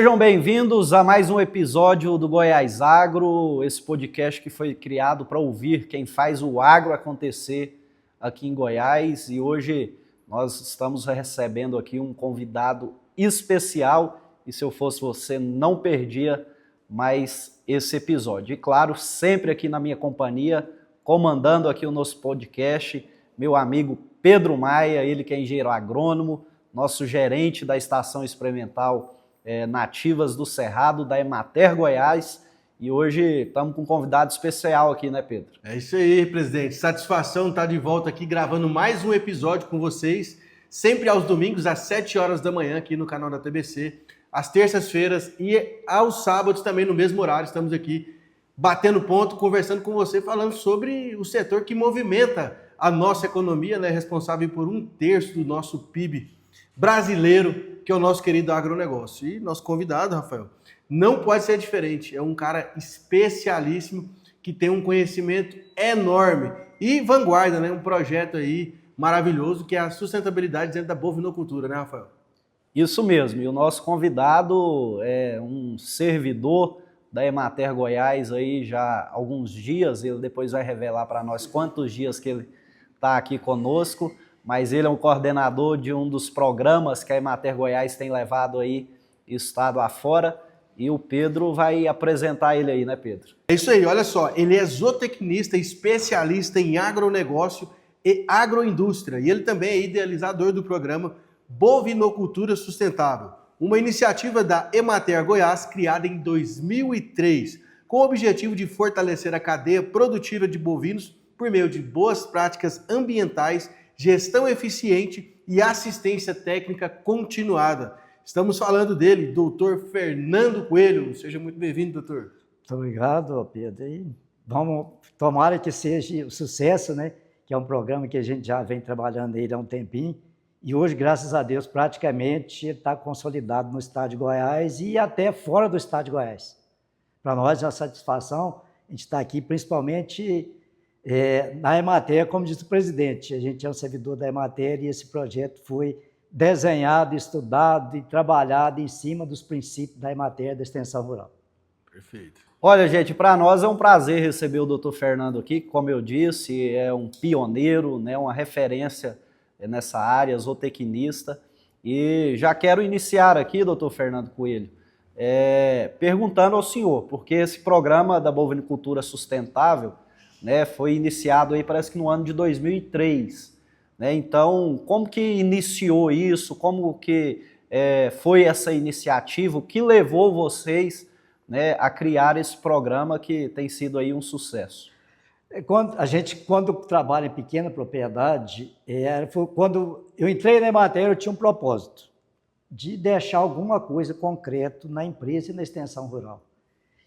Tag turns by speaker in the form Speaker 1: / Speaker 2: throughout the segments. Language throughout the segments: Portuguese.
Speaker 1: Sejam bem-vindos a mais um episódio do Goiás Agro, esse podcast que foi criado para ouvir quem faz o agro acontecer aqui em Goiás. E hoje nós estamos recebendo aqui um convidado especial e se eu fosse você não perdia mais esse episódio. E claro, sempre aqui na minha companhia, comandando aqui o nosso podcast, meu amigo Pedro Maia, ele que é engenheiro agrônomo, nosso gerente da Estação Experimental Nativas do Cerrado, da Emater Goiás, e hoje estamos com um convidado especial aqui, né, Pedro?
Speaker 2: É isso aí, presidente. Satisfação estar de volta aqui gravando mais um episódio com vocês, sempre aos domingos, às 7 horas da manhã, aqui no canal da TBC, às terças-feiras e aos sábados também no mesmo horário. Estamos aqui batendo ponto, conversando com você, falando sobre o setor que movimenta a nossa economia, né, responsável por 1/3 do nosso PIB brasileiro, que é o nosso querido agronegócio. E nosso convidado, Rafael, não pode ser diferente. É um cara especialíssimo, que tem um conhecimento enorme e vanguarda, né? Um projeto aí maravilhoso, que é a sustentabilidade dentro da bovinocultura, né, Rafael?
Speaker 1: Isso mesmo. E o nosso convidado é um servidor da Emater Goiás aí já há alguns dias. Ele depois vai revelar para nós quantos dias que ele está aqui conosco. Mas ele é um coordenador de um dos programas que a Emater Goiás tem levado aí estado afora, e o Pedro vai apresentar ele aí, né, Pedro?
Speaker 2: É isso aí, olha só, ele é zootecnista, especialista em agronegócio e agroindústria, e ele também é idealizador do programa Bovinocultura Sustentável, uma iniciativa da Emater Goiás criada em 2003, com o objetivo de fortalecer a cadeia produtiva de bovinos por meio de boas práticas ambientais, gestão eficiente e assistência técnica continuada. Estamos falando dele, doutor Fernando Coelho. Seja muito bem-vindo, doutor.
Speaker 3: Muito obrigado, Pedro. E tomara que seja o sucesso, né? Que é um programa que a gente já vem trabalhando nele há um tempinho. E hoje, graças a Deus, praticamente está consolidado no estado de Goiás e até fora do estado de Goiás. Para nós é uma satisfação a gente estar aqui, principalmente na Emater, como disse o presidente. A gente é um servidor da Emater e esse projeto foi desenhado, estudado e trabalhado em cima dos princípios da Emater da extensão rural.
Speaker 2: Perfeito.
Speaker 1: Olha, gente, para nós é um prazer receber o doutor Fernando aqui, que, como eu disse, é um pioneiro, né, uma referência nessa área, zootecnista. E já quero iniciar aqui, doutor Fernando Coelho, perguntando ao senhor, porque esse programa da bovinocultura sustentável, né, foi iniciado aí, parece que no ano de 2003. Né? Então, como que iniciou isso? Como que foi essa iniciativa? O que levou vocês, né, a criar esse programa que tem sido aí um sucesso?
Speaker 3: Quando trabalha em pequena propriedade, quando eu entrei na Emater, eu tinha um propósito de deixar alguma coisa concreta na empresa e na extensão rural.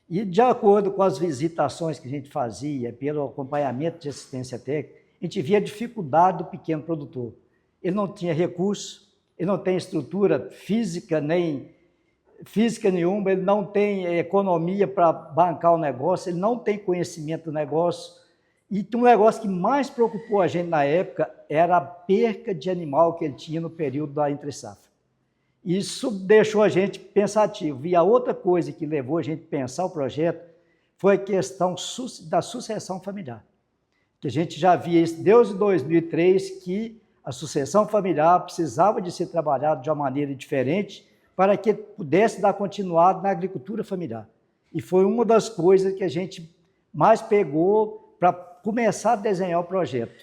Speaker 3: E de acordo com as visitações que a gente fazia, pelo acompanhamento de assistência técnica, a gente via a dificuldade do pequeno produtor. Ele não tinha recurso, ele não tem estrutura física nenhuma, ele não tem economia para bancar o negócio, ele não tem conhecimento do negócio. E um negócio que mais preocupou a gente na época era a perca de animal que ele tinha no período da entre-safra. Isso deixou a gente pensativo. E a outra coisa que levou a gente a pensar o projeto foi a questão da sucessão familiar. Que a gente já via isso desde 2003, que a sucessão familiar precisava de ser trabalhada de uma maneira diferente para que pudesse dar continuidade na agricultura familiar. E foi uma das coisas que a gente mais pegou para começar a desenhar o projeto.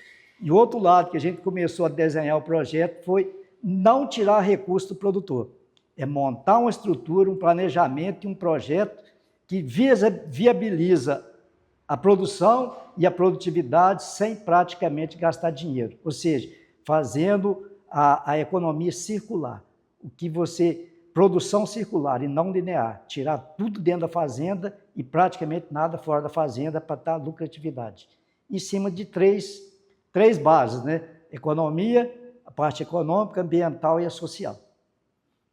Speaker 3: E outro lado que a gente começou a desenhar o projeto foi não tirar recurso do produtor. É montar uma estrutura, um planejamento e um projeto que viabiliza a produção e a produtividade sem praticamente gastar dinheiro. Ou seja, fazendo a economia circular. Produção circular e não linear. Tirar tudo dentro da fazenda e praticamente nada fora da fazenda para dar lucratividade. Em cima de três bases, né? Economia, a parte econômica, ambiental e a social.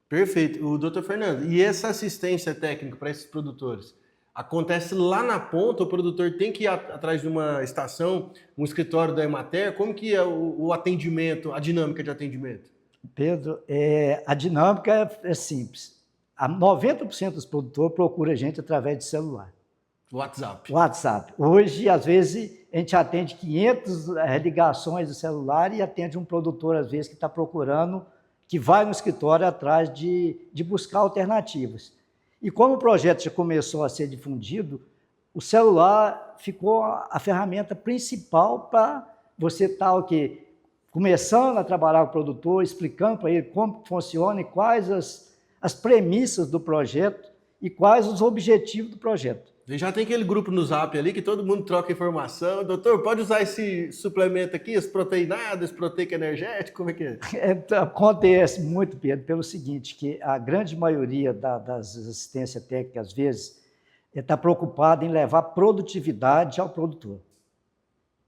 Speaker 2: Perfeito. O doutor Fernando, e essa assistência técnica para esses produtores? Acontece lá na ponta, o produtor tem que ir atrás de uma estação, um escritório da Emater? Como que é o atendimento, a dinâmica de atendimento?
Speaker 3: Pedro, a dinâmica é simples. 90% dos produtores procuram a gente através de celular.
Speaker 2: WhatsApp.
Speaker 3: WhatsApp. Hoje, às vezes, a gente atende 500 ligações do celular e atende um produtor, às vezes, que está procurando, que vai no escritório atrás de buscar alternativas. E como o projeto já começou a ser difundido, o celular ficou a ferramenta principal para você estar começando a trabalhar com o produtor, explicando para ele como funciona e quais as premissas do projeto e quais os objetivos do projeto.
Speaker 2: E já tem aquele grupo no Zap ali que todo mundo troca informação. Doutor, pode usar esse suplemento aqui, esse proteinado, esse proteico energético, como é que é?
Speaker 3: Acontece muito, Pedro, pelo seguinte, que a grande maioria das assistências técnicas, às vezes, está preocupada em levar produtividade ao produtor.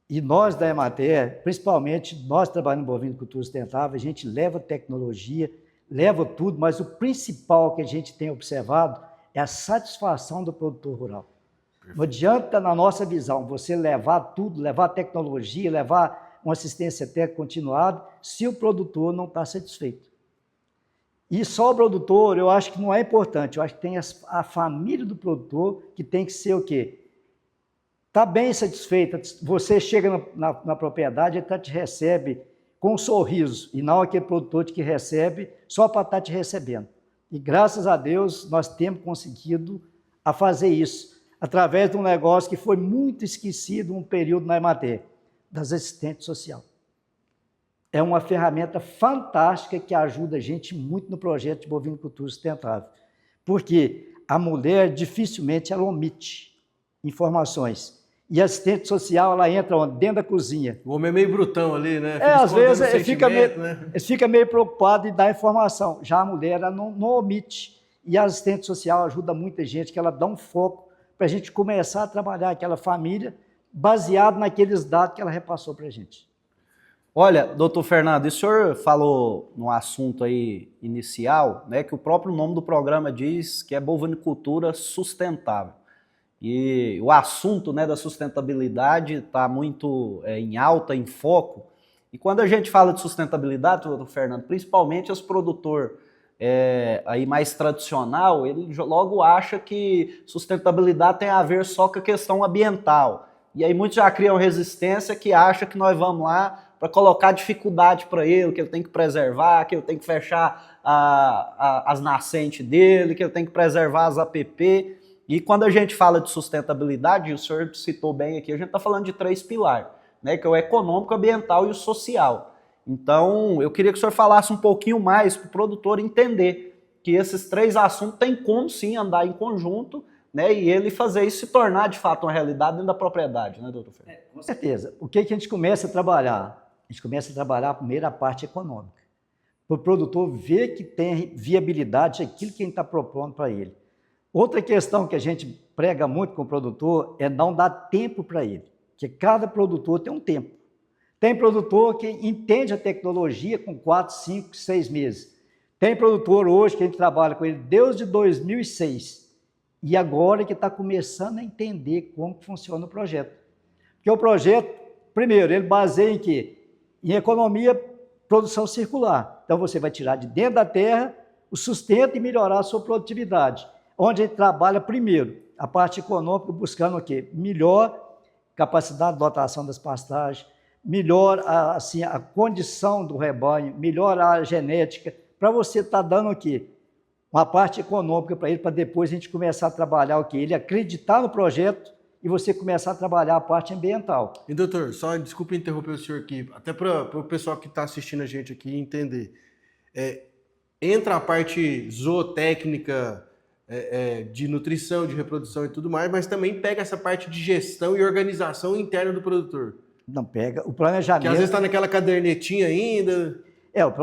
Speaker 3: E nós da Emater, principalmente nós trabalhando em bovinocultura sustentável, a gente leva tecnologia, leva tudo, mas o principal que a gente tem observado é a satisfação do produtor rural. Perfeito. Não adianta, na nossa visão, você levar tudo, levar tecnologia, levar uma assistência técnica continuada, se o produtor não está satisfeito. E só o produtor, eu acho que não é importante, eu acho que tem a família do produtor que tem que ser o quê? Está bem satisfeita, você chega na propriedade, ele te recebe com um sorriso, e não aquele produtor que recebe só para estar te recebendo. E graças a Deus nós temos conseguido a fazer isso, através de um negócio que foi muito esquecido um período na Emater, das assistentes sociais. É uma ferramenta fantástica que ajuda a gente muito no projeto de bovinocultura sustentável, porque a mulher dificilmente ela omite informações. E a assistente social, ela entra dentro da cozinha.
Speaker 2: O homem é meio brutão ali, né?
Speaker 3: Às vezes ele fica meio preocupado em dar informação. Já a mulher, ela não omite. E a assistente social ajuda muita gente, que ela dá um foco para a gente começar a trabalhar aquela família baseado naqueles dados que ela repassou para a gente.
Speaker 1: Olha, doutor Fernando, o senhor falou no assunto aí inicial, né, que o próprio nome do programa diz que é bovinocultura sustentável. E o assunto, né, da sustentabilidade está muito em alta, em foco. E quando a gente fala de sustentabilidade, doutor Fernando, principalmente os produtores aí mais tradicional, ele logo acha que sustentabilidade tem a ver só com a questão ambiental. E aí muitos já criam resistência que acha que nós vamos lá para colocar dificuldade para ele, que ele tem que preservar, que ele tem que fechar as nascentes dele, que ele tem que preservar as APP. E quando a gente fala de sustentabilidade, e o senhor citou bem aqui, a gente está falando de 3 pilares, né, que é o econômico, ambiental e o social. Então, eu queria que o senhor falasse um pouquinho mais para o produtor entender que esses 3 assuntos têm como sim andar em conjunto, né, e ele fazer isso se tornar de fato uma realidade dentro da propriedade, né, doutor Fernando?
Speaker 3: Com certeza. O que a gente começa a trabalhar? A gente começa a trabalhar primeiro a parte econômica, para o produtor ver que tem viabilidade aquilo que a gente está propondo para ele. Outra questão que a gente prega muito com o produtor é não dar tempo para ele, porque cada produtor tem um tempo. Tem produtor que entende a tecnologia com 4, 5, 6 meses. Tem produtor hoje que a gente trabalha com ele desde 2006 e agora que está começando a entender como funciona o projeto. Porque o projeto, primeiro, ele baseia em quê? Em economia, produção circular. Então você vai tirar de dentro da terra o sustento e melhorar a sua produtividade. Onde a gente trabalha primeiro a parte econômica, buscando o quê? Melhor capacidade de dotação das pastagens, melhor assim, a condição do rebanho, melhor a genética, para você estar dando o quê? Uma parte econômica para ele, para depois a gente começar a trabalhar o quê? Ele acreditar no projeto e você começar a trabalhar a parte ambiental.
Speaker 2: E doutor, só desculpe interromper o senhor aqui, até para o pessoal que está assistindo a gente aqui entender. Entra a parte zootécnica, de nutrição, de reprodução e tudo mais, mas também pega essa parte de gestão e organização interna do produtor.
Speaker 3: Não pega, o planejamento...
Speaker 2: Que às vezes está naquela cadernetinha ainda.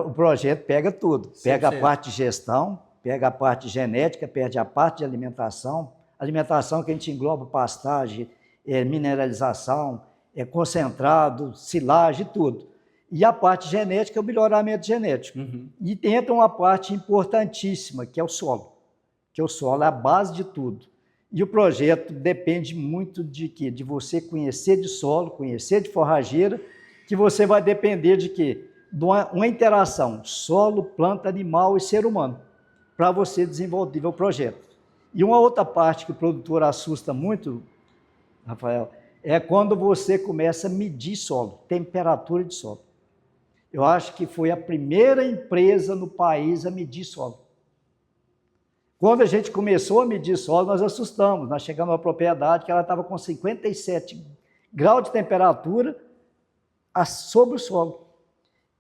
Speaker 3: O projeto pega tudo.
Speaker 2: 100%.
Speaker 3: Pega a parte de gestão, pega a parte de genética, pega a parte de alimentação. Alimentação que a gente engloba pastagem, mineralização, concentrado, silagem, tudo. E a parte genética é o melhoramento genético.
Speaker 2: Uhum.
Speaker 3: E entra uma parte importantíssima, que é o solo. Que o solo é a base de tudo. E o projeto depende muito de quê? De você conhecer de solo, conhecer de forrageira, que você vai depender de quê? De uma interação solo, planta, animal e ser humano. para você desenvolver o projeto. E uma outra parte que o produtor assusta muito, Rafael, é quando você começa a medir solo, temperatura de solo. Eu acho que foi a primeira empresa no país a medir solo. Quando a gente começou a medir solo, nós assustamos. Nós chegamos numa propriedade que ela estava com 57 graus de temperatura sobre o solo.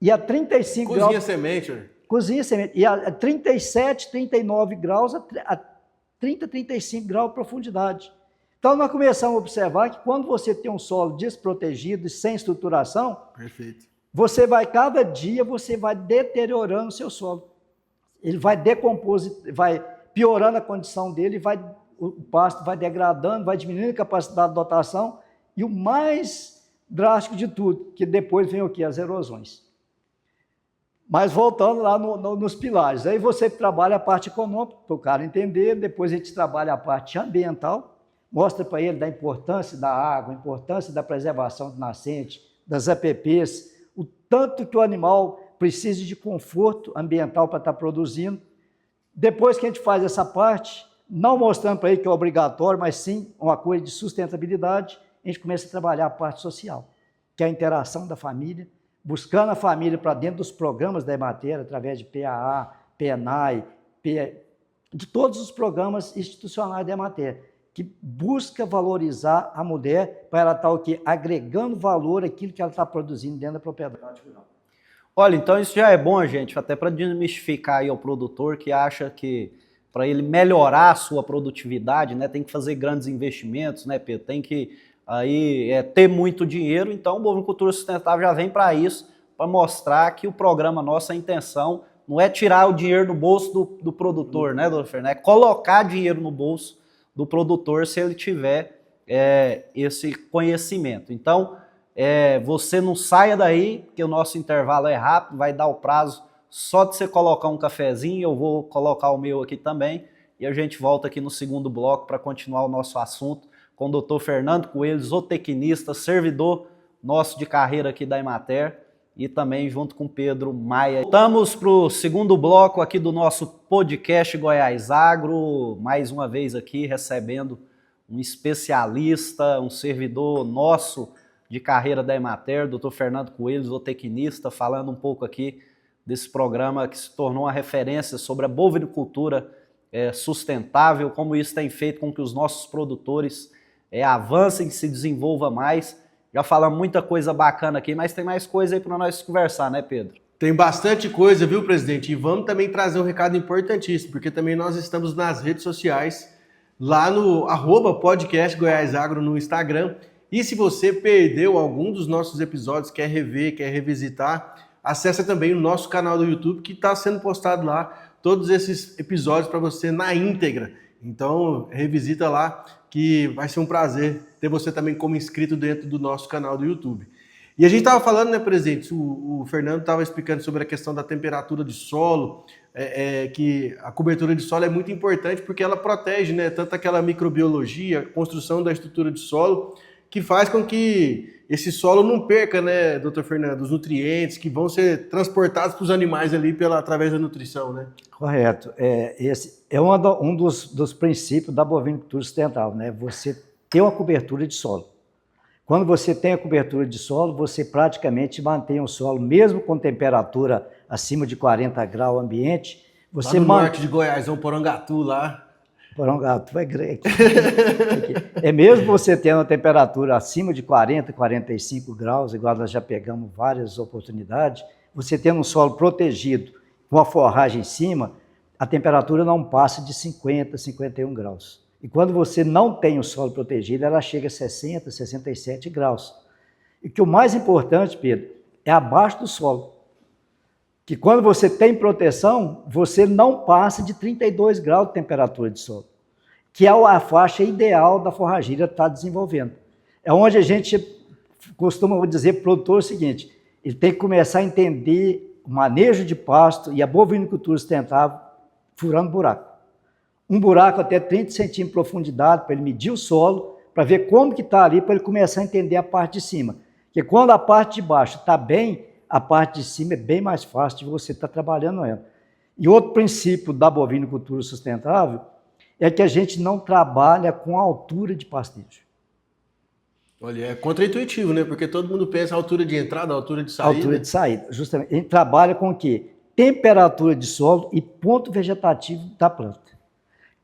Speaker 3: E a 35
Speaker 2: Cozinha
Speaker 3: graus...
Speaker 2: semente.
Speaker 3: Cozinha semente. E a 37, 39 graus, a 30, 35 graus de profundidade. Então, nós começamos a observar que quando você tem um solo desprotegido e sem estruturação,
Speaker 2: perfeito,
Speaker 3: cada dia, você vai deteriorando o seu solo. Ele vai vai piorando a condição dele, o pasto vai degradando, vai diminuindo a capacidade de dotação, e o mais drástico de tudo, que depois vem o quê? As erosões. Mas voltando lá nos pilares, aí você trabalha a parte econômica, para o cara entender, depois a gente trabalha a parte ambiental, mostra para ele da importância da água, a importância da preservação do nascente, das APPs, o tanto que o animal precisa de conforto ambiental para estar produzindo. Depois que a gente faz essa parte, não mostrando para ele que é obrigatório, mas sim uma coisa de sustentabilidade, a gente começa a trabalhar a parte social, que é a interação da família, buscando a família para dentro dos programas da Emater, através de PAA, PENAI, de todos os programas institucionais da Emater, que busca valorizar a mulher para ela estar o quê? Agregando valor àquilo que ela está produzindo dentro da propriedade rural.
Speaker 1: Olha, então isso já é bom, gente, até para desmistificar aí ao produtor que acha que para ele melhorar a sua produtividade, né, tem que fazer grandes investimentos, né, Pedro? Tem que aí ter muito dinheiro. Então o Bovinocultura Sustentável já vem para isso, para mostrar que o programa nosso, a intenção não é tirar o dinheiro do bolso do produtor, né, doutor Fernando? É colocar dinheiro no bolso do produtor se ele tiver esse conhecimento. Então, você não saia daí, porque o nosso intervalo é rápido, vai dar o prazo só de você colocar um cafezinho, eu vou colocar o meu aqui também, e a gente volta aqui no segundo bloco para continuar o nosso assunto com o doutor Fernando Coelho, zootecnista, servidor nosso de carreira aqui da Emater, e também junto com Pedro Maia. Voltamos para o segundo bloco aqui do nosso podcast Goiás Agro, mais uma vez aqui recebendo um especialista, um servidor nosso de carreira da Emater, doutor Fernando Coelho, zootecnista, falando um pouco aqui desse programa que se tornou uma referência sobre a bovinocultura sustentável, como isso tem feito com que os nossos produtores avancem, se desenvolvam mais. Já falamos muita coisa bacana aqui, mas tem mais coisa aí para nós conversar, né, Pedro?
Speaker 2: Tem bastante coisa, viu, presidente? E vamos também trazer um recado importantíssimo, porque também nós estamos nas redes sociais, lá no @podcast Goiás Agro no Instagram. E se você perdeu algum dos nossos episódios, quer rever, quer revisitar, acessa também o nosso canal do YouTube, que está sendo postado lá todos esses episódios para você na íntegra. Então, revisita lá, que vai ser um prazer ter você também como inscrito dentro do nosso canal do YouTube. E a gente estava falando, né, presidente, o Fernando estava explicando sobre a questão da temperatura de solo, que a cobertura de solo é muito importante porque ela protege, né, tanto aquela microbiologia, a construção da estrutura de solo, que faz com que esse solo não perca, né, doutor Fernando, os nutrientes que vão ser transportados para os animais ali através da nutrição, né?
Speaker 3: Correto. Esse é um dos princípios da bovinocultura sustentável, né? Você ter uma cobertura de solo. Quando você tem a cobertura de solo, você praticamente mantém o solo, mesmo com temperatura acima de 40 graus ambiente, você
Speaker 2: lá no norte de Goiás, um Porangatu lá.
Speaker 3: Porangatu é grego. Mesmo você tendo a temperatura acima de 40, 45 graus, igual nós já pegamos várias oportunidades, você tendo um solo protegido, com a forragem em cima, a temperatura não passa de 50, 51 graus. E quando você não tem o solo protegido, ela chega a 60, 67 graus. E que o mais importante, Pedro, é abaixo do solo. Que quando você tem proteção, você não passa de 32 graus de temperatura de solo, que é a faixa ideal da forrageira estar desenvolvendo. É onde a gente costuma dizer para o produtor o seguinte, ele tem que começar a entender o manejo de pasto e a bovinocultura sustentável furando buraco. Um buraco até 30 centímetros de profundidade para ele medir o solo, para ver como que está ali, para ele começar a entender a parte de cima. Porque quando a parte de baixo está bem, a parte de cima é bem mais fácil de você estar trabalhando ela. E outro princípio da bovinocultura sustentável é que a gente não trabalha com altura de pastejo.
Speaker 2: Olha, é contraintuitivo, né? Porque todo mundo pensa altura de entrada, altura de saída.
Speaker 3: Altura de saída, justamente. A gente trabalha com o quê? Temperatura de solo e ponto vegetativo da planta.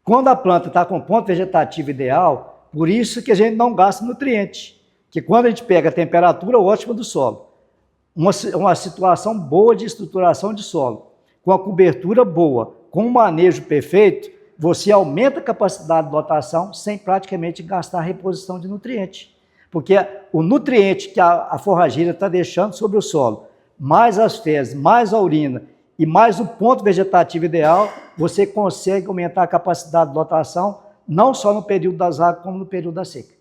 Speaker 3: Quando a planta está com ponto vegetativo ideal, por isso que a gente não gasta nutriente. Que quando a gente pega a temperatura ótima do solo, uma situação boa de estruturação de solo, com a cobertura boa, com o manejo perfeito, você aumenta a capacidade de lotação sem praticamente gastar reposição de nutriente. Porque o nutriente que a forrageira está deixando sobre o solo, mais as fezes, mais a urina e mais o ponto vegetativo ideal, você consegue aumentar a capacidade de lotação, não só no período das águas, como no período da seca.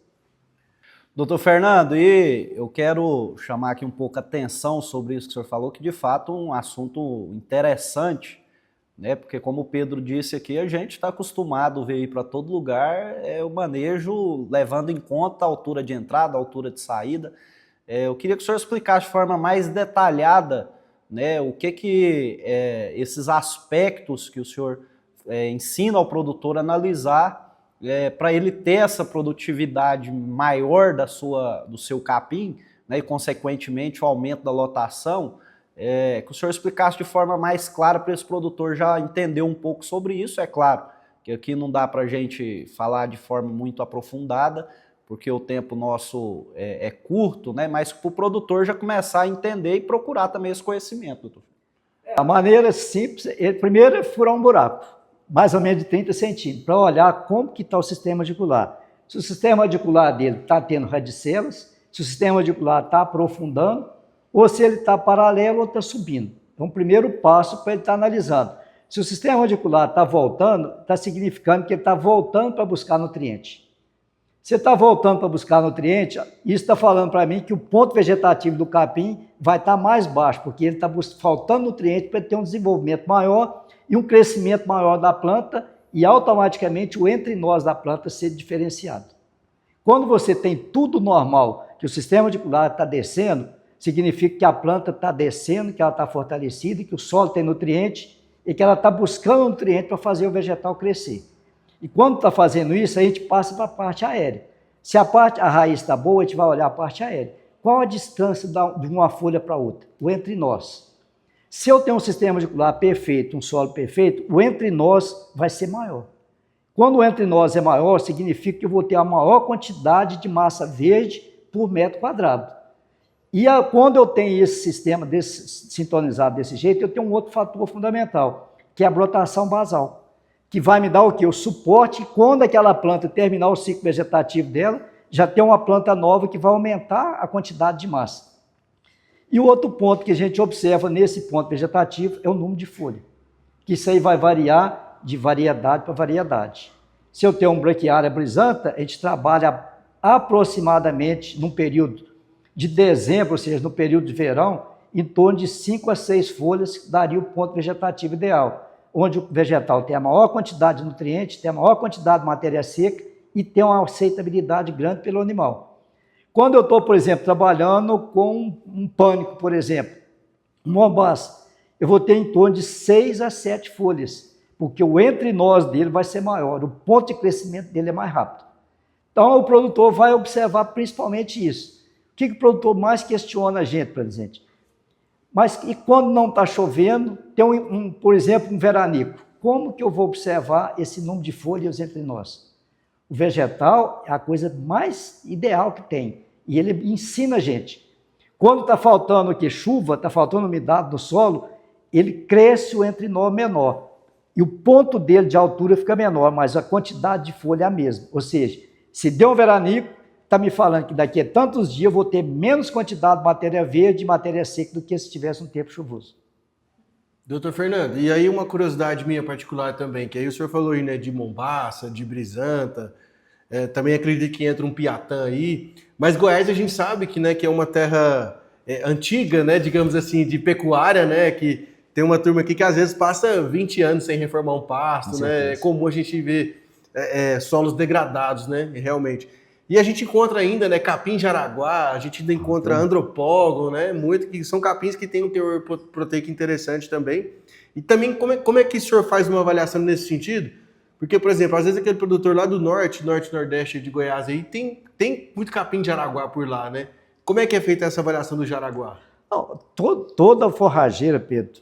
Speaker 1: Doutor Fernando, e eu quero chamar aqui um pouco a atenção sobre isso que o senhor falou, que de fato é um assunto interessante, né? Porque como o Pedro disse aqui, a gente está acostumado a ver ir para todo lugar o manejo levando em conta a altura de entrada, a altura de saída. Eu queria que o senhor explicasse de forma mais detalhada, né, o que esses aspectos que o senhor ensina ao produtor a analisar para ele ter essa produtividade maior do seu capim, né, e consequentemente o aumento da lotação, que o senhor explicasse de forma mais clara para esse produtor já entender um pouco sobre isso. É claro que aqui não dá para a gente falar de forma muito aprofundada, porque o tempo nosso é curto, né, mas para o produtor já começar a entender e procurar também esse conhecimento, doutor.
Speaker 3: A maneira simples, primeiro é furar um buraco, mais ou menos de 30 centímetros, para olhar como que está o sistema radicular. Se o sistema radicular dele está tendo radicelas, se o sistema radicular está aprofundando, ou se ele está paralelo ou está subindo. Então, o primeiro passo para ele estar analisando. Se o sistema radicular está voltando, está significando que ele está voltando para buscar nutriente. Se está voltando para buscar nutriente, isso está falando para mim que o ponto vegetativo do capim vai estar mais baixo, porque ele está faltando nutriente para ele ter um desenvolvimento maior e um crescimento maior da planta e automaticamente o entre-nós da planta ser diferenciado. Quando você tem tudo normal, que o sistema radicular está descendo, significa que a planta está descendo, que ela está fortalecida, que o solo tem nutriente e que ela está buscando nutriente para fazer o vegetal crescer. E quando está fazendo isso, a gente passa para a parte aérea. Se a raiz está boa, a gente vai olhar a parte aérea. Qual a distância de uma folha para outra? O entre nós. Se eu tenho um sistema radicular perfeito, um solo perfeito, o entre nós vai ser maior. Quando o entre nós é maior, significa que eu vou ter a maior quantidade de massa verde por metro quadrado. E quando eu tenho esse sistema sintonizado desse jeito, eu tenho um outro fator fundamental, que é a brotação basal, que vai me dar o quê? O suporte, quando aquela planta terminar o ciclo vegetativo dela, já tem uma planta nova que vai aumentar a quantidade de massa. E o outro ponto que a gente observa nesse ponto vegetativo é o número de folha, que isso aí vai variar de variedade para variedade. Se eu tenho um braquiária brisanta, a gente trabalha aproximadamente num período de dezembro, ou seja, no período de verão, em torno de 5 a 6 folhas, que daria o ponto vegetativo ideal, onde o vegetal tem a maior quantidade de nutrientes, tem a maior quantidade de matéria seca e tem uma aceitabilidade grande pelo animal. Quando eu estou, por exemplo, trabalhando com um pânico, por exemplo, um mombás, eu vou ter em torno de 6 a 7 folhas, porque o entre-nós dele vai ser maior, o ponto de crescimento dele é mais rápido. Então, o produtor vai observar principalmente isso. O que o produtor mais questiona a gente, presidente? Mas e quando não está chovendo, tem por exemplo, um veranico. Como que eu vou observar esse número de folhas entre nós? O vegetal é a coisa mais ideal que tem. E ele ensina a gente. Quando está faltando aqui chuva, está faltando umidade no solo, ele cresce o entre nós menor. E o ponto dele de altura fica menor, mas a quantidade de folha é a mesma. Ou seja, se deu um veranico, está me falando que daqui a tantos dias eu vou ter menos quantidade de matéria verde e matéria seca do que se tivesse um tempo chuvoso.
Speaker 2: Doutor Fernando, e aí uma curiosidade minha particular também, que aí o senhor falou aí, né, de mombaça, de brisanta, também acredito que entra um piatã aí, mas Goiás a gente sabe que, né, que é uma terra antiga, né, digamos assim, de pecuária, né, que tem uma turma aqui que às vezes passa 20 anos sem reformar um pasto, né, é comum a gente ver solos degradados, né, realmente. E a gente encontra ainda, né, capim-jaraguá, a gente ainda encontra andropógon, né, muito, que são capins que têm um teor proteico interessante também. E também, como é que o senhor faz uma avaliação nesse sentido? Porque, por exemplo, às vezes aquele produtor lá do norte, nordeste de Goiás aí, tem muito capim-jaraguá por lá, né? Como é que é feita essa avaliação do jaraguá?
Speaker 3: Não, toda forrageira, Pedro,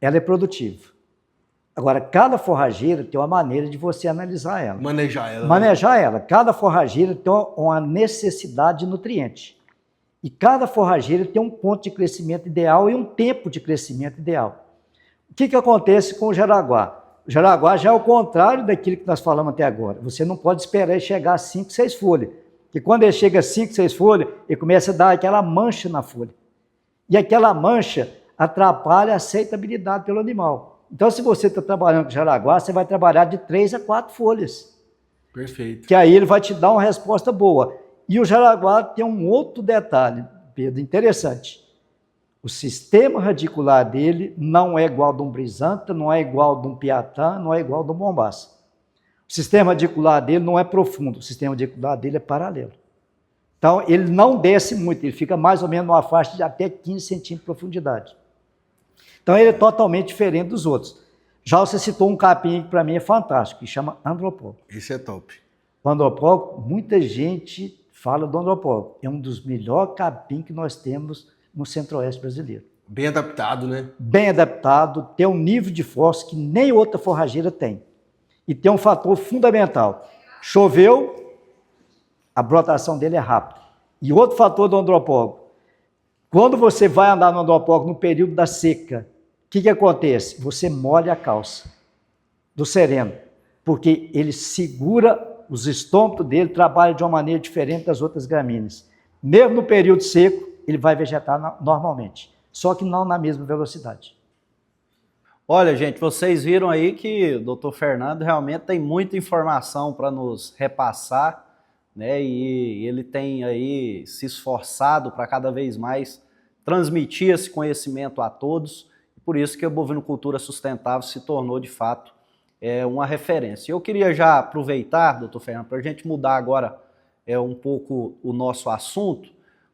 Speaker 3: ela é produtiva. Agora, cada forrageira tem uma maneira de você analisar ela.
Speaker 2: Manejar ela.
Speaker 3: Manejar ela. Cada forrageira tem uma necessidade de nutriente. E cada forrageira tem um ponto de crescimento ideal e um tempo de crescimento ideal. O que acontece com o jaraguá? O jaraguá já é o contrário daquilo que nós falamos até agora. Você não pode esperar ele chegar a 5, 6 folhas. Porque quando ele chega a 5, 6 folhas, ele começa a dar aquela mancha na folha. E aquela mancha atrapalha a aceitabilidade pelo animal. Então, se você está trabalhando com jaraguá, você vai trabalhar de 3 a 4 folhas.
Speaker 2: Perfeito.
Speaker 3: Que aí ele vai te dar uma resposta boa. E o jaraguá tem um outro detalhe, Pedro, interessante. O sistema radicular dele não é igual ao de um brisanta, não é igual ao de um piatã, não é igual ao de um bombaça. O sistema radicular dele não é profundo, o sistema radicular dele é paralelo. Então, ele não desce muito, ele fica mais ou menos numa faixa de até 15 centímetros de profundidade. Então, ele é totalmente diferente dos outros. Já você citou um capim que para mim é fantástico, que chama andropólogo.
Speaker 2: Esse é top.
Speaker 3: O andropólogo, muita gente fala do andropólogo. É um dos melhores capim que nós temos no centro-oeste brasileiro.
Speaker 2: Bem adaptado, né?
Speaker 3: Bem adaptado, tem um nível de fósforo que nem outra forrageira tem. E tem um fator fundamental. Choveu, a brotação dele é rápida. E outro fator do andropólogo. Quando você vai andar no andropólogo no período da seca, o que acontece? Você molha a calça do sereno, porque ele segura, os estômatos dele trabalham de uma maneira diferente das outras gramíneas. Mesmo no período seco, ele vai vegetar normalmente, só que não na mesma velocidade.
Speaker 1: Olha, gente, vocês viram aí que o Dr. Fernando realmente tem muita informação para nos repassar, né? E ele tem aí se esforçado para cada vez mais transmitir esse conhecimento a todos. Por isso que a bovinocultura sustentável se tornou, de fato, uma referência. Eu queria já aproveitar, doutor Fernando, para a gente mudar agora um pouco o nosso assunto,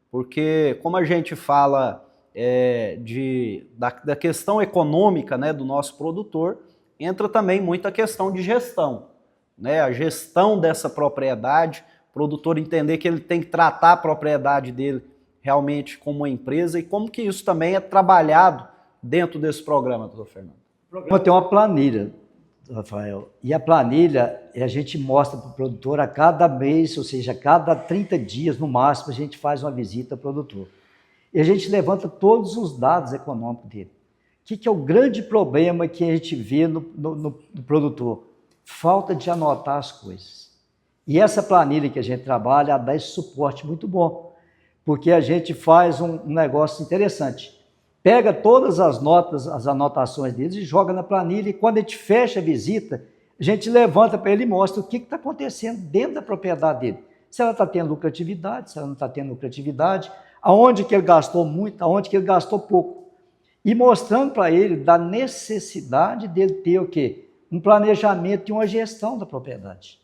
Speaker 1: porque como a gente fala da questão econômica, né, do nosso produtor, entra também muita questão de gestão, né? A gestão dessa propriedade, o produtor entender que ele tem que tratar a propriedade dele realmente como uma empresa e como que isso também é trabalhado dentro desse programa, doutor Fernando.
Speaker 3: O programa tem uma planilha, Rafael, e a planilha a gente mostra para o produtor a cada mês, ou seja, a cada 30 dias no máximo, a gente faz uma visita ao produtor. E a gente levanta todos os dados econômicos dele. O que é o grande problema que a gente vê no produtor? Falta de anotar as coisas. E essa planilha que a gente trabalha dá esse suporte muito bom, porque a gente faz um negócio interessante. Pega todas as notas, as anotações deles e joga na planilha, e quando a gente fecha a visita, a gente levanta para ele e mostra o que está acontecendo dentro da propriedade dele. Se ela está tendo lucratividade, se ela não está tendo lucratividade, aonde que ele gastou muito, aonde que ele gastou pouco. E mostrando para ele da necessidade dele ter o quê? Um planejamento e uma gestão da propriedade.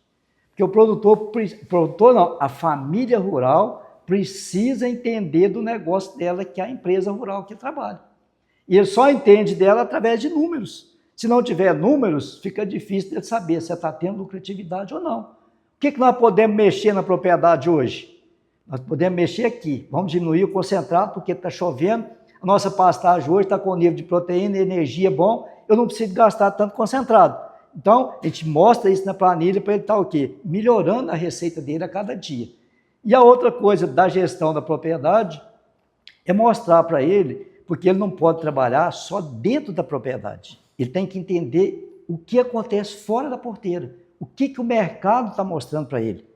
Speaker 3: Porque o produtor não, a família rural precisa entender do negócio dela, que é a empresa rural que trabalha. E ele só entende dela através de números. Se não tiver números, fica difícil de saber se ela está tendo lucratividade ou não. O que nós podemos mexer na propriedade hoje? Nós podemos mexer aqui. Vamos diminuir o concentrado, porque está chovendo. A nossa pastagem hoje está com nível de proteína e energia bom. Eu não preciso gastar tanto concentrado. Então, a gente mostra isso na planilha para ele estar o quê? Melhorando a receita dele a cada dia. E a outra coisa da gestão da propriedade é mostrar para ele, porque ele não pode trabalhar só dentro da propriedade. Ele tem que entender o que acontece fora da porteira, o que o mercado está mostrando para ele.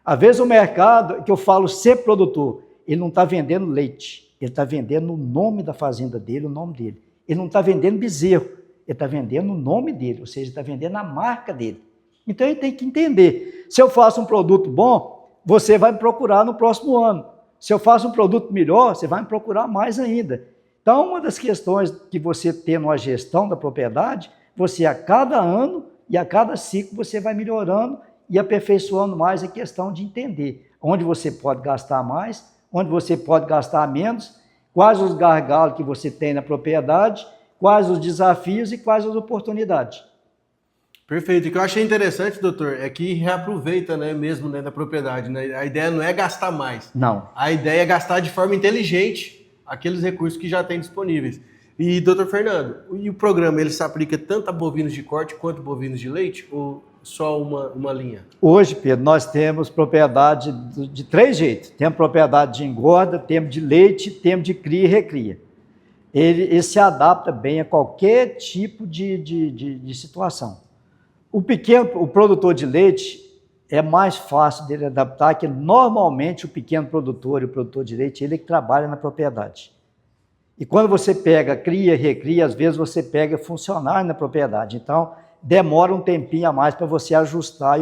Speaker 3: Às vezes o mercado, que eu falo ser produtor, ele não está vendendo leite, ele está vendendo o nome da fazenda dele, o nome dele. Ele não está vendendo bezerro, ele está vendendo o nome dele, ou seja, está vendendo a marca dele. Então ele tem que entender, se eu faço um produto bom, você vai me procurar no próximo ano. Se eu faço um produto melhor, você vai me procurar mais ainda. Então, uma das questões que você tem na gestão da propriedade, você a cada ano e a cada ciclo você vai melhorando e aperfeiçoando mais a questão de entender onde você pode gastar mais, onde você pode gastar menos, quais os gargalos que você tem na propriedade, quais os desafios e quais as oportunidades.
Speaker 2: Perfeito. O que eu achei interessante, doutor, é que reaproveita, né, mesmo, né, da propriedade, né? A ideia não é gastar mais.
Speaker 3: Não.
Speaker 2: A ideia é gastar de forma inteligente aqueles recursos que já tem disponíveis. E, doutor Fernando, e o programa, ele se aplica tanto a bovinos de corte quanto bovinos de leite ou só uma linha?
Speaker 3: Hoje, Pedro, nós temos propriedade de 3 jeitos. Temos propriedade de engorda, temos de leite, temos de cria e recria. Ele se adapta bem a qualquer tipo de situação. O produtor de leite é mais fácil dele adaptar, que normalmente o pequeno produtor e o produtor de leite, ele que trabalha na propriedade. E quando você pega cria e recria, às vezes você pega funcionário na propriedade. Então, demora um tempinho a mais para você ajustar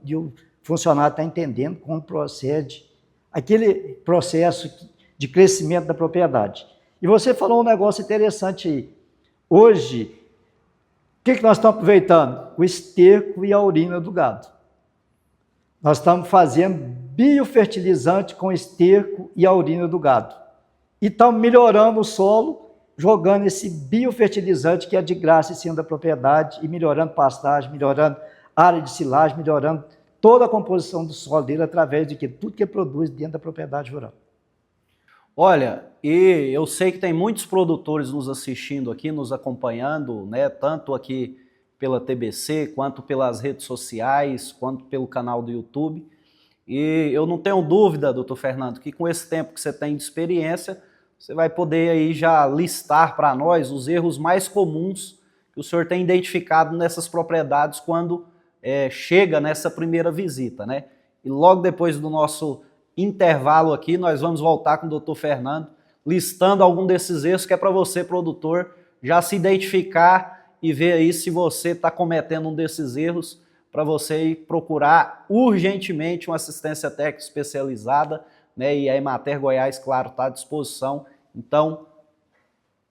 Speaker 3: e o funcionário está entendendo como procede aquele processo de crescimento da propriedade. E você falou um negócio interessante aí. Hoje, o que nós estamos aproveitando? O esterco e a urina do gado. Nós estamos fazendo biofertilizante com esterco e a urina do gado. E estamos melhorando o solo, jogando esse biofertilizante que é de graça em cima da propriedade e melhorando pastagem, melhorando área de silagem, melhorando toda a composição do solo dele através de tudo que ele produz dentro da propriedade rural.
Speaker 1: Olha, e eu sei que tem muitos produtores nos assistindo aqui, nos acompanhando, né, tanto aqui pela TBC, quanto pelas redes sociais, quanto pelo canal do YouTube. E eu não tenho dúvida, doutor Fernando, que com esse tempo que você tem de experiência, você vai poder aí já listar para nós os erros mais comuns que o senhor tem identificado nessas propriedades quando chega nessa primeira visita, né? E logo depois do nosso intervalo aqui, nós vamos voltar com o doutor Fernando, listando algum desses erros que é para você, produtor, já se identificar e ver aí se você está cometendo um desses erros, para você ir procurar urgentemente uma assistência técnica especializada, né? E a Emater Goiás, claro, está à disposição. Então,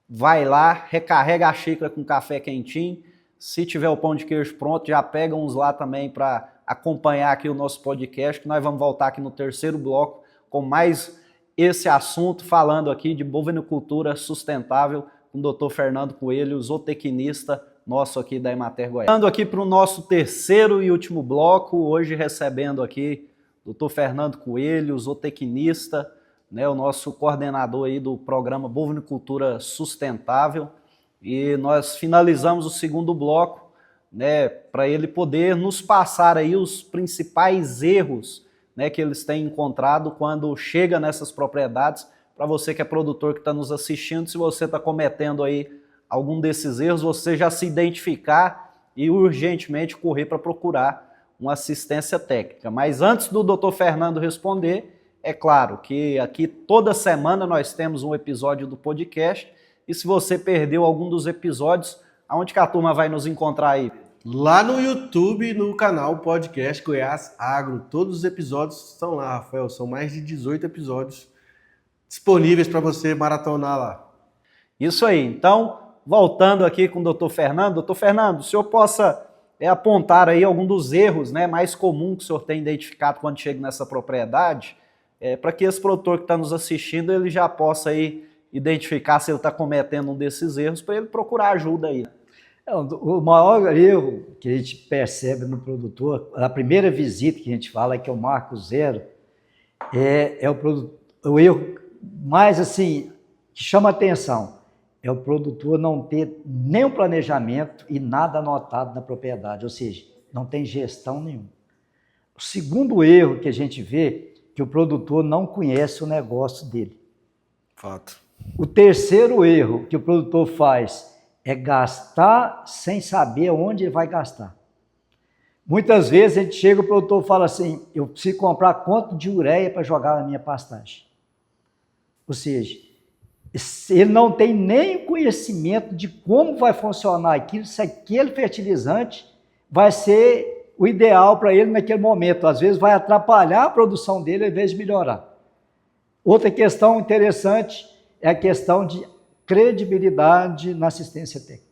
Speaker 1: vai lá, recarrega a xícara com café quentinho. Se tiver o pão de queijo pronto, já pega uns lá também para acompanhar aqui o nosso podcast, que nós vamos voltar aqui no terceiro bloco com mais esse assunto, falando aqui de bovinocultura sustentável com o doutor Fernando Coelho, zootecnista nosso aqui da Emater Goiás. Falando aqui para o nosso terceiro e último bloco, hoje recebendo aqui o doutor Fernando Coelho, zootecnista, né, o nosso coordenador aí do programa Bovinocultura Sustentável, e nós finalizamos o segundo bloco, né, para ele poder nos passar aí os principais erros, né, que eles têm encontrado quando chega nessas propriedades. Para você que é produtor que está nos assistindo, se você está cometendo aí algum desses erros, você já se identificar e urgentemente correr para procurar uma assistência técnica. Mas antes do doutor Fernando responder, é claro que aqui toda semana nós temos um episódio do podcast, e se você perdeu algum dos episódios, aonde que a turma vai nos encontrar aí?
Speaker 2: Lá no YouTube, no canal Podcast Goiás Agro. Todos os episódios estão lá, Rafael. São mais de 18 episódios disponíveis para você maratonar lá.
Speaker 1: Isso aí. Então, voltando aqui com o doutor Fernando. Doutor Fernando, o senhor possa apontar aí algum dos erros, né, mais comuns que o senhor tem identificado quando chega nessa propriedade, para que esse produtor que está nos assistindo, ele já possa aí identificar se ele está cometendo um desses erros, para ele procurar ajuda aí.
Speaker 3: O maior erro que a gente percebe no produtor, na primeira visita que a gente fala, que é o marco zero, é o erro mais assim, que chama atenção, é o produtor não ter nenhum planejamento e nada anotado na propriedade, ou seja, não tem gestão nenhuma. O segundo erro que a gente vê é que o produtor não conhece o negócio dele.
Speaker 2: Fato.
Speaker 3: O terceiro erro que o produtor faz é gastar sem saber onde ele vai gastar. Muitas vezes a gente chega, o produtor fala assim, eu preciso comprar quanto de ureia para jogar na minha pastagem. Ou seja, ele não tem nem conhecimento de como vai funcionar aquilo, se aquele fertilizante vai ser o ideal para ele naquele momento. Às vezes vai atrapalhar a produção dele ao invés de melhorar. Outra questão interessante é a questão de credibilidade na assistência técnica.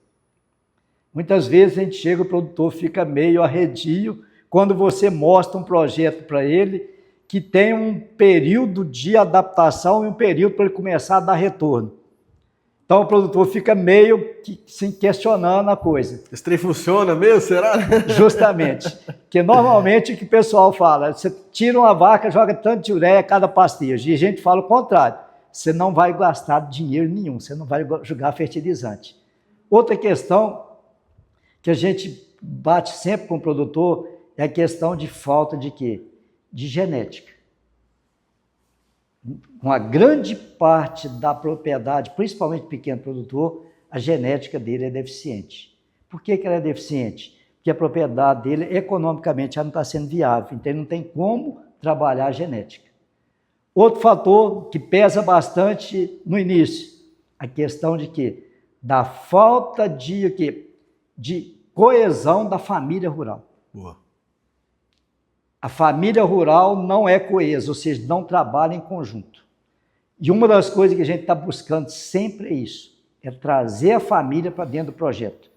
Speaker 3: Muitas vezes a gente chega, o produtor fica meio arredio quando você mostra um projeto para ele que tem um período de adaptação e um período para ele começar a dar retorno. Então o produtor fica meio que se questionando a coisa.
Speaker 2: Esse trem funciona mesmo, será?
Speaker 3: Justamente. Porque normalmente o que o pessoal fala, você tira uma vaca, joga tanto de ureia a cada pastejo. E a gente fala o contrário. Você não vai gastar dinheiro nenhum, você não vai jogar fertilizante. Outra questão que a gente bate sempre com o produtor é a questão de falta de quê? De genética. Uma grande parte da propriedade, principalmente pequeno produtor, a genética dele é deficiente. Por que ela é deficiente? Porque a propriedade dele, economicamente, já não está sendo viável, então ele não tem como trabalhar a genética. Outro fator que pesa bastante no início, a questão de quê? Da falta de quê? De coesão da família rural.
Speaker 2: Boa.
Speaker 3: A família rural não é coesa, ou seja, não trabalha em conjunto. E uma das coisas que a gente está buscando sempre é isso, é trazer a família para dentro do projeto.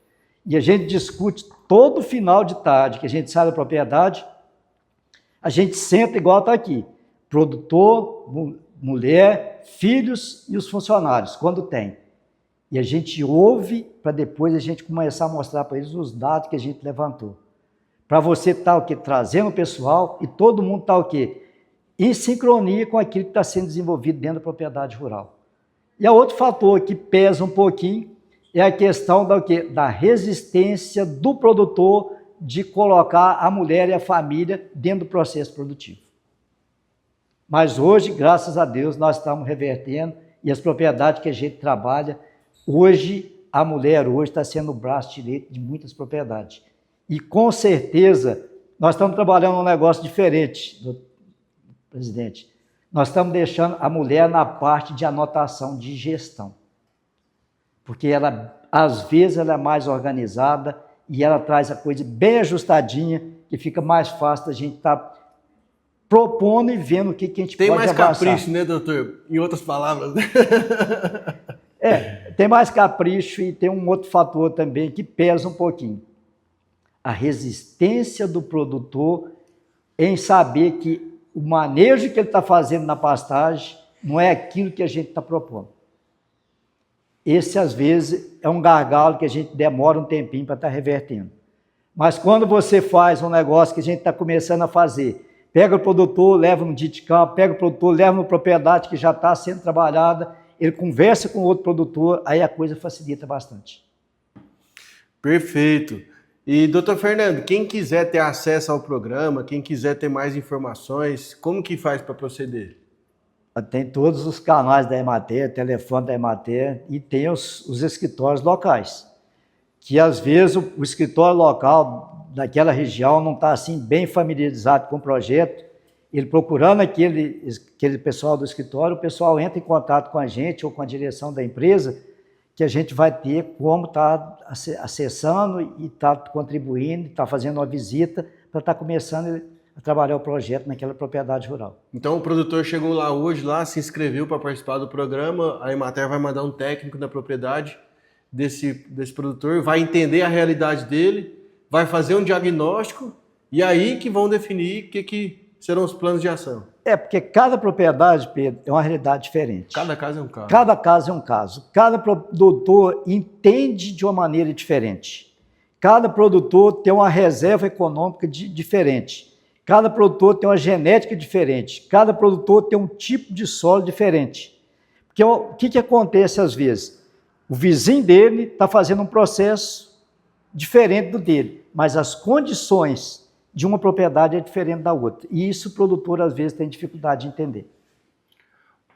Speaker 3: E a gente discute todo final de tarde, que a gente sai da propriedade, a gente senta igual está aqui, produtor, mulher, filhos e os funcionários, quando tem. E a gente ouve para depois a gente começar a mostrar para eles os dados que a gente levantou. Para você estar o quê? Trazendo o pessoal e todo mundo está o quê? Em sincronia com aquilo que está sendo desenvolvido dentro da propriedade rural. E a outro fator que pesa um pouquinho é a questão da, o quê? Da resistência do produtor de colocar a mulher e a família dentro do processo produtivo. Mas hoje, graças a Deus, nós estamos revertendo e as propriedades que a gente trabalha, hoje, a mulher hoje está sendo o braço direito de muitas propriedades. E com certeza, nós estamos trabalhando um negócio diferente, presidente. Nós estamos deixando a mulher na parte de anotação de gestão. Porque ela, às vezes, ela é mais organizada e ela traz a coisa bem ajustadinha, que fica mais fácil da gente estar propondo e vendo o que a gente pode avançar.
Speaker 2: Tem mais capricho, né, doutor? Em outras palavras.
Speaker 3: Tem mais capricho e tem um outro fator também que pesa um pouquinho. A resistência do produtor em saber que o manejo que ele está fazendo na pastagem não é aquilo que a gente está propondo. Esse, às vezes, é um gargalo que a gente demora um tempinho para estar revertendo. Mas quando você faz um negócio que a gente está começando a fazer, pega o produtor, leva no dia de campo, pega o produtor, leva na propriedade que já está sendo trabalhada, ele conversa com o outro produtor, aí a coisa facilita bastante.
Speaker 2: Perfeito. E, doutor Fernando, quem quiser ter acesso ao programa, quem quiser ter mais informações, como que faz para proceder?
Speaker 3: Tem todos os canais da Emater, telefone da Emater e tem os escritórios locais, que às vezes o escritório local daquela região não está assim bem familiarizado com o projeto, ele procurando aquele pessoal do escritório, o pessoal entra em contato com a gente ou com a direção da empresa, que a gente vai ter como estar acessando e estar contribuindo, estar fazendo uma visita para estar começando a trabalhar o projeto naquela propriedade rural.
Speaker 2: Então o produtor chegou lá hoje, se inscreveu para participar do programa, a Emater vai mandar um técnico da propriedade desse produtor, vai entender a realidade dele, vai fazer um diagnóstico e aí que vão definir o que serão os planos de ação.
Speaker 3: Porque cada propriedade, Pedro, é uma realidade diferente.
Speaker 2: Cada caso é um caso.
Speaker 3: Cada caso é um caso. Cada produtor entende de uma maneira diferente. Cada produtor tem uma reserva econômica diferente. Cada produtor tem uma genética diferente. Cada produtor tem um tipo de solo diferente. Porque o que acontece às vezes? O vizinho dele está fazendo um processo diferente do dele, mas as condições de uma propriedade é diferente da outra. E isso o produtor, às vezes, tem dificuldade de entender.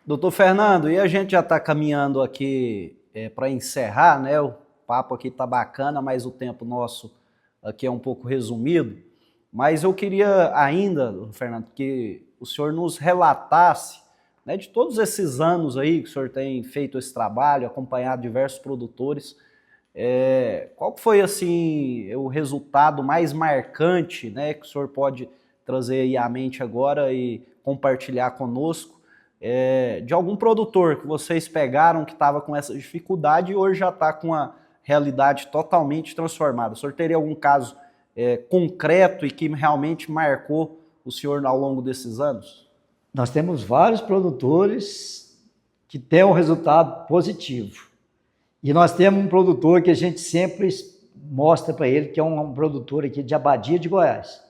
Speaker 1: Doutor Fernando, e a gente já está caminhando aqui para encerrar, né? O papo aqui está bacana, mas o tempo nosso aqui é um pouco resumido. Mas eu queria ainda, Fernando, que o senhor nos relatasse, né, de todos esses anos aí que o senhor tem feito esse trabalho, acompanhado diversos produtores, qual foi assim o resultado mais marcante, né, que o senhor pode trazer aí à mente agora e compartilhar conosco, de algum produtor que vocês pegaram que estava com essa dificuldade e hoje já está com a realidade totalmente transformada? O senhor teria algum caso concreto e que realmente marcou o senhor ao longo desses anos?
Speaker 3: Nós temos vários produtores que têm um resultado positivo. E nós temos um produtor que a gente sempre mostra para ele, que é um produtor aqui de Abadia de Goiás.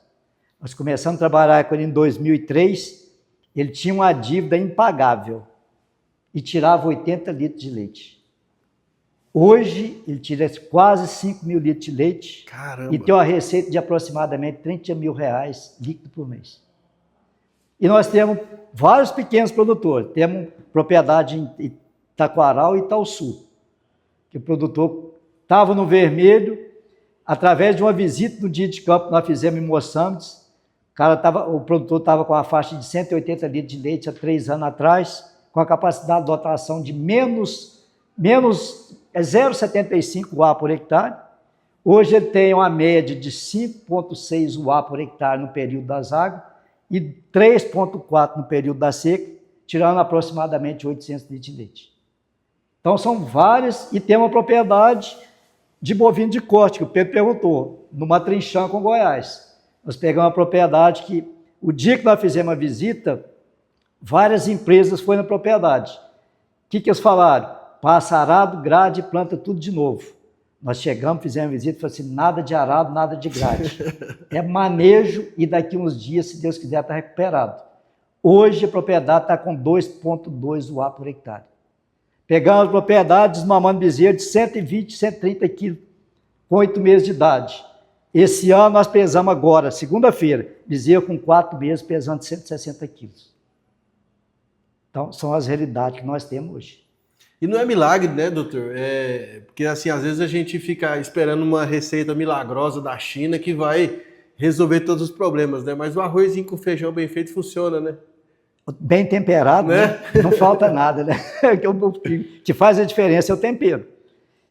Speaker 3: Nós começamos a trabalhar com ele em 2003, ele tinha uma dívida impagável e tirava 80 litros de leite. Hoje, ele tira quase 5 mil litros de leite.
Speaker 2: Caramba.
Speaker 3: E tem uma receita de aproximadamente 30 mil reais líquido por mês. E nós temos vários pequenos produtores. Temos propriedade em Taquaral e Itaúsul, que o produtor estava no vermelho, através de uma visita no dia de campo que nós fizemos em Moçambique. O produtor estava com a faixa de 180 litros de leite há 3 anos atrás, com a capacidade de dotação de menos 0,75 UA por hectare. Hoje ele tem uma média de 5,6 UA por hectare no período das águas e 3,4 no período da seca, tirando aproximadamente 800 litros de leite. Então são várias, e tem uma propriedade de bovino de corte, que o Pedro perguntou, numa trinchã com Goiás. Nós pegamos uma propriedade que, o dia que nós fizemos a visita, várias empresas foram na propriedade. O que eles falaram? Passa arado, grade e planta tudo de novo. Nós chegamos, fizemos a visita e falamos assim, nada de arado, nada de grade. É manejo e daqui uns dias, se Deus quiser, está recuperado. Hoje a propriedade está com 2,2 UA por hectare. Pegamos a propriedade, desmamando bezerro de 120, 130 quilos, com 8 meses de idade. Esse ano nós pesamos agora, segunda-feira, bezerro com 4 meses, pesando 160 quilos. Então, são as realidades que nós temos hoje.
Speaker 2: E não é milagre, né, doutor? Porque, assim, às vezes a gente fica esperando uma receita milagrosa da China que vai resolver todos os problemas, né? Mas o arrozinho com feijão bem feito funciona, né?
Speaker 3: Bem temperado, né? Não falta nada, né? O que faz a diferença é o tempero.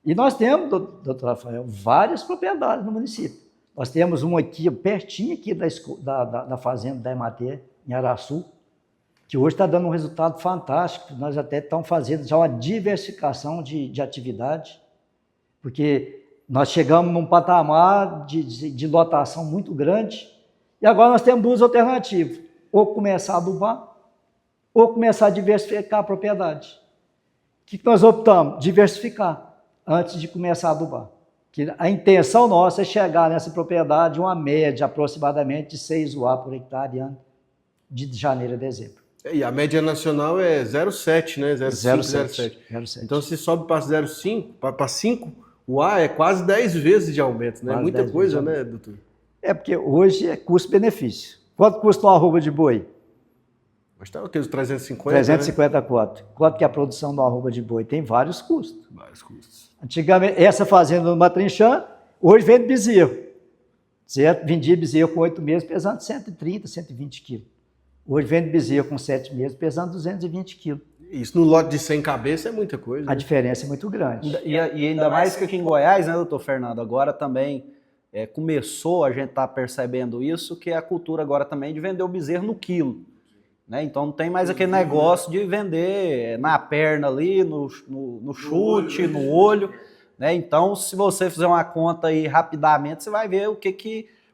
Speaker 3: E nós temos, doutor Rafael, várias propriedades no município. Nós temos uma aqui, pertinho aqui da fazenda da Emater, em Araçu, que hoje está dando um resultado fantástico. Nós até estamos fazendo já uma diversificação de atividade, porque nós chegamos num patamar de lotação muito grande, e agora nós temos 2 alternativas, ou começar a adubar, ou começar a diversificar a propriedade. O que nós optamos? Diversificar, antes de começar a adubar. Que a intenção nossa é chegar nessa propriedade uma média aproximadamente de 6 UA por hectare ano, de janeiro a dezembro.
Speaker 2: E a média nacional é 0,7, né?
Speaker 3: 0,7.
Speaker 2: Então, se sobe para 0,5, para 5, o A é quase 10 vezes de aumento, né? Muita coisa, né, doutor?
Speaker 3: É porque hoje é custo-benefício. Quanto custa uma arroba de boi?
Speaker 2: Mas está aqueles 350,
Speaker 3: 350 né? Quanto que é a produção de uma arroba de boi? Tem vários custos.
Speaker 2: Vários custos.
Speaker 3: Antigamente, essa fazenda no Matrinchã, hoje vende bezerro. Certo? Vendia bezerro com 8 meses, pesando 130, 120 quilos. Hoje vende bezerro com 7 meses, pesando 220 quilos.
Speaker 2: Isso no lote de 100 cabeças é muita coisa.
Speaker 3: A diferença é muito grande.
Speaker 1: E ainda mais que aqui em Goiás, né, doutor Fernando, agora também começou, a gente está percebendo isso, que é a cultura agora também de vender o bezerro no quilo. Né? Então não tem mais aquele negócio de vender na perna ali, no chute, no olho. Né? Então, se você fizer uma conta aí rapidamente, você vai ver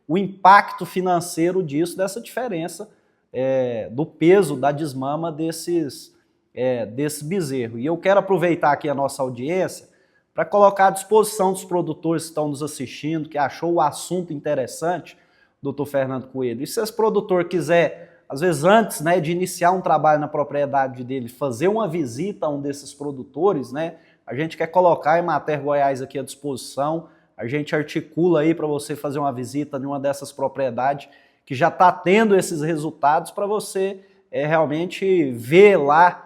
Speaker 1: o impacto financeiro disso, dessa diferença do peso da desmama desse bezerro. E eu quero aproveitar aqui a nossa audiência para colocar à disposição dos produtores que estão nos assistindo, que achou o assunto interessante, doutor Fernando Coelho. E se esse produtor quiser, às vezes antes, né, de iniciar um trabalho na propriedade dele, fazer uma visita a um desses produtores, né, a gente quer colocar a Emater Goiás aqui à disposição, a gente articula aí para você fazer uma visita em uma dessas propriedades que já está tendo esses resultados para você realmente ver lá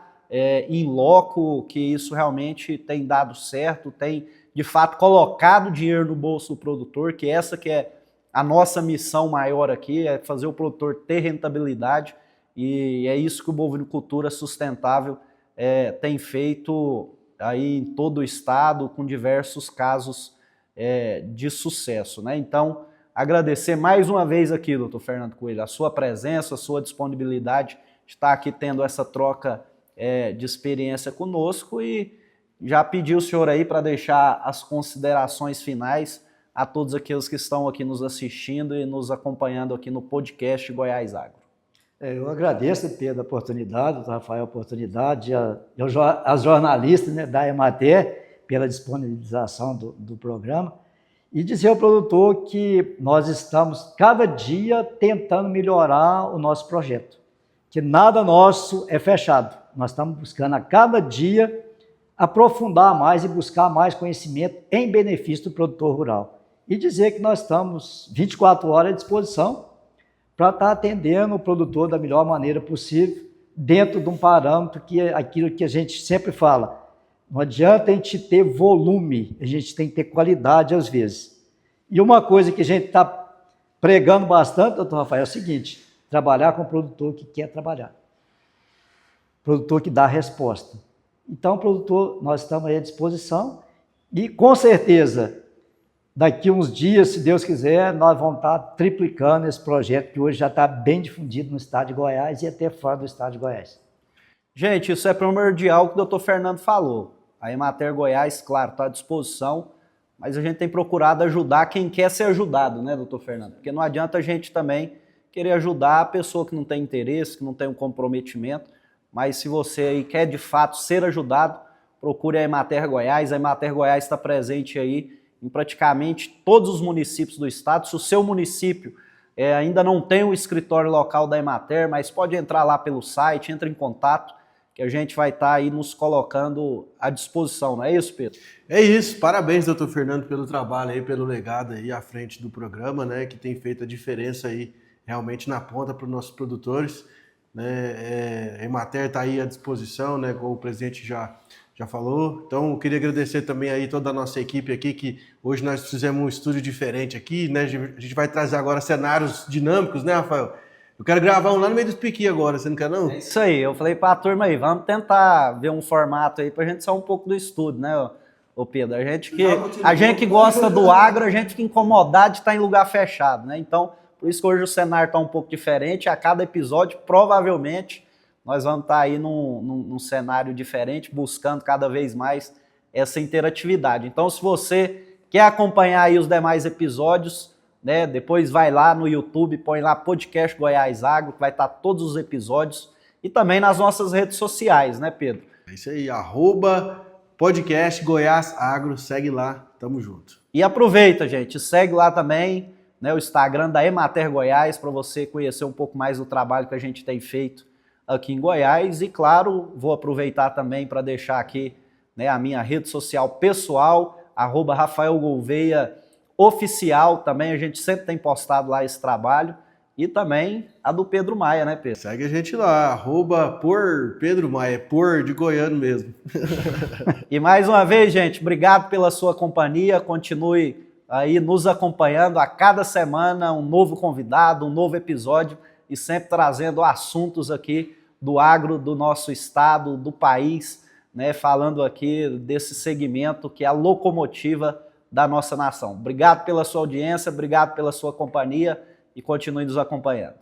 Speaker 1: em loco que isso realmente tem dado certo, tem de fato colocado dinheiro no bolso do produtor, que essa que é a nossa missão maior aqui, é fazer o produtor ter rentabilidade, e é isso que o Bovinocultura Sustentável tem feito aí em todo o estado, com diversos casos de sucesso. Né? Então, agradecer mais uma vez aqui, doutor Fernando Coelho, a sua presença, a sua disponibilidade de estar aqui tendo essa troca de experiência conosco, e já pedi o senhor aí para deixar as considerações finais a todos aqueles que estão aqui nos assistindo e nos acompanhando aqui no podcast Goiás Agro.
Speaker 3: Eu agradeço, Pedro, a oportunidade, o Rafael a oportunidade, as jornalistas, né, da Emater pela disponibilização do programa, e dizer ao produtor que nós estamos cada dia tentando melhorar o nosso projeto, que nada nosso é fechado. Nós estamos buscando a cada dia aprofundar mais e buscar mais conhecimento em benefício do produtor rural. E dizer que nós estamos 24 horas à disposição para estar atendendo o produtor da melhor maneira possível, dentro de um parâmetro que é aquilo que a gente sempre fala. Não adianta a gente ter volume, a gente tem que ter qualidade às vezes. E uma coisa que a gente está pregando bastante, doutor Rafael, é o seguinte: trabalhar com o produtor que quer trabalhar. Produtor que dá resposta. Então, produtor, nós estamos aí à disposição e, com certeza, daqui a uns dias, se Deus quiser, nós vamos estar triplicando esse projeto que hoje já está bem difundido no estado de Goiás e até fora do estado de Goiás.
Speaker 1: Gente, isso é primordial que o doutor Fernando falou. A Emater Goiás, claro, está à disposição, mas a gente tem procurado ajudar quem quer ser ajudado, né, doutor Fernando? Porque não adianta a gente também querer ajudar a pessoa que não tem interesse, que não tem um comprometimento, mas se você aí quer de fato ser ajudado, procure a Emater Goiás. A Emater Goiás está presente aí em praticamente todos os municípios do estado. Se o seu município ainda não tem o escritório local da Emater, mas pode entrar lá pelo site, entra em contato, que a gente vai estar aí nos colocando à disposição, não é isso, Pedro?
Speaker 2: É isso, parabéns, doutor Fernando, pelo trabalho aí, pelo legado aí à frente do programa, né, que tem feito a diferença aí realmente na ponta para os nossos produtores, né, a Emater está aí à disposição, né, como o presidente já falou. Então, eu queria agradecer também aí toda a nossa equipe aqui, que hoje nós fizemos um estúdio diferente aqui, né, a gente vai trazer agora cenários dinâmicos, né, Rafael? Eu quero gravar um lá no meio dos piqui agora, você não quer não?
Speaker 1: É isso aí, eu falei para a turma aí, vamos tentar ver um formato aí para a gente sair um pouco do estúdio, né, ô Pedro? A gente que gosta do agro, a gente fica incomodado de estar em lugar fechado, né? Então, por isso que hoje o cenário está um pouco diferente. A cada episódio, provavelmente, nós vamos estar aí num cenário diferente, buscando cada vez mais essa interatividade. Então, se você quer acompanhar aí os demais episódios, né, depois vai lá no YouTube, põe lá Podcast Goiás Agro, que vai estar todos os episódios, e também nas nossas redes sociais, né, Pedro?
Speaker 2: É isso aí, @podcast Goiás Agro, segue lá, tamo junto.
Speaker 1: E aproveita, gente, segue lá também, né, o Instagram da Emater Goiás, para você conhecer um pouco mais do trabalho que a gente tem feito aqui em Goiás. E claro, vou aproveitar também para deixar aqui, né, a minha rede social pessoal, @Rafael Gouveia Oficial, também a gente sempre tem postado lá esse trabalho, e também a do Pedro Maia, né, Pedro?
Speaker 2: Segue a gente lá, @por Pedro Maia, por de goiano mesmo.
Speaker 1: E mais uma vez, gente, obrigado pela sua companhia, continue aí nos acompanhando a cada semana, um novo convidado, um novo episódio, e sempre trazendo assuntos aqui do agro do nosso estado, do país, né, falando aqui desse segmento que é a locomotiva da nossa nação. Obrigado pela sua audiência, obrigado pela sua companhia e continue nos acompanhando.